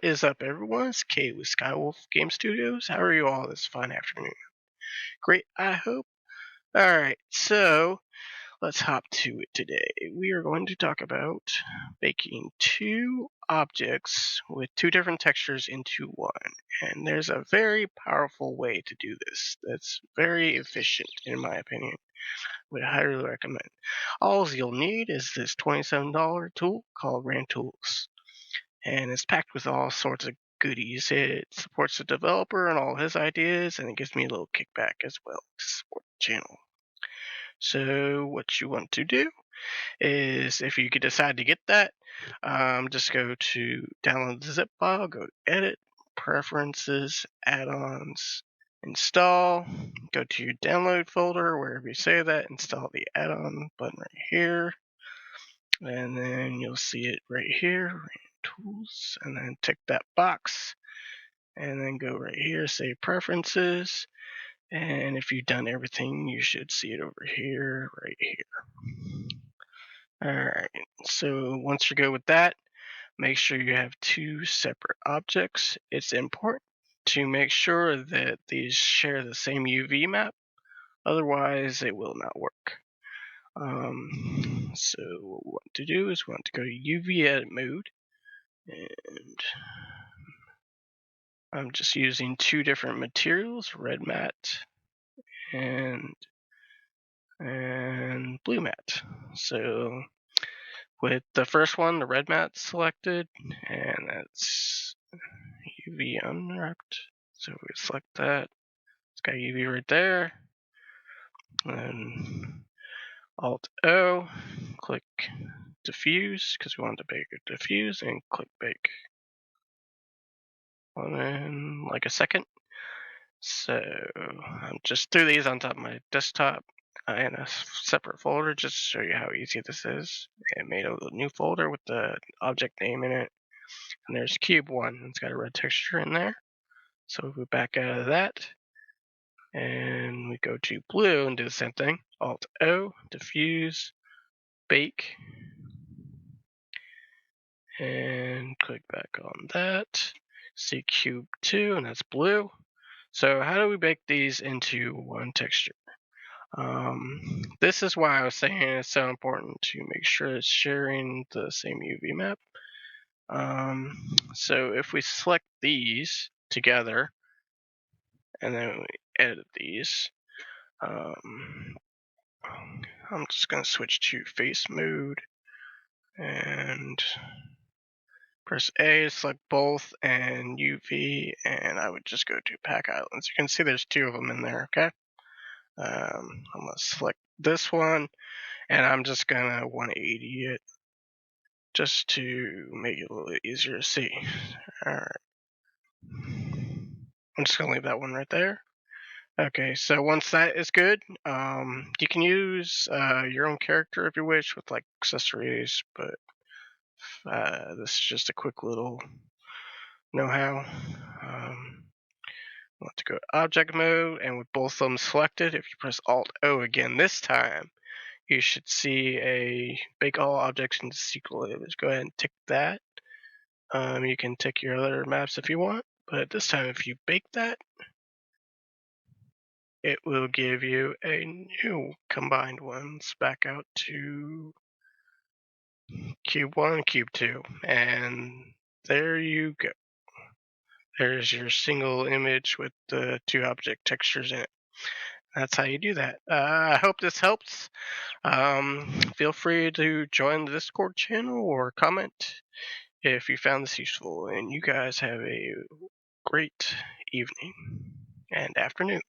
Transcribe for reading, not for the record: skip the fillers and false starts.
What is up, everyone? It's Kay with Skywolf Game Studios. How are you all this fine afternoon? Great, I hope. Alright, so let's hop to it today. We are going to talk about baking two objects with two different textures into one. And there's a very powerful way to do this that's very efficient, in my opinion. Would highly recommend. All you'll need is this $27 tool called RanTools. And it's packed with all sorts of goodies. It supports the developer and all his ideas, and it gives me a little kickback as well to support the channel. So what you want to do is, if you could decide to get that, just go to download the zip file, go to edit, preferences, add-ons, install, go to your download folder, wherever you save that, install the add-on button right here, and then you'll see it right here, tools, and then tick that box, and then go right here, save preferences, and if you've done everything, you should see it over here, right here. Alright, so once you go with that, make sure you have two separate objects. It's important to make sure that these share the same UV map, otherwise it will not work. So what we want to do is we want to go to UV edit mode, and I'm just using two different materials, red matte and blue matte. So with the first one, the red matte selected, and that's UV unwrapped. So we select that. It's got UV right there. And Alt O, click diffuse because we want to bake it diffuse, and click bake. And then like a second. So I'm just threw these on top of my desktop in a separate folder just to show you how easy this is. I made a new folder with the object name in it, and there's cube 1. It's got a red texture in there. So we back out of that, and we go to blue and do the same thing. Alt O, diffuse, bake, and click back on that. See cube 2, and that's blue. So how do we bake these into one texture? This is why I was saying it's so important to make sure it's sharing the same UV map. So if we select these together, and then we edit these, I'm just going to switch to face mode, and press A to select both, and UV, and I would just go to Pack Islands. You can see there's two of them in there, okay? I'm going to select this one, and I'm just going to 180 it just to make it a little easier to see. Alright. I'm just going to leave that one right there. Okay, so once that is good, you can use your own character if you wish with like accessories, but this is just a quick little know-how. Want to go to object mode, and with both of them selected, if you press Alt O again this time, you should see a bake all objects into SQL image. Go ahead and tick that. You can tick your other maps if you want, but this time if you bake that, it will give you a new combined ones back out to cube 1 and cube 2, and there you go. There's your single image with the two object textures in it. That's how you do that. I hope this helps. Feel free to join the Discord channel or comment if you found this useful. And you guys have a great evening and afternoon.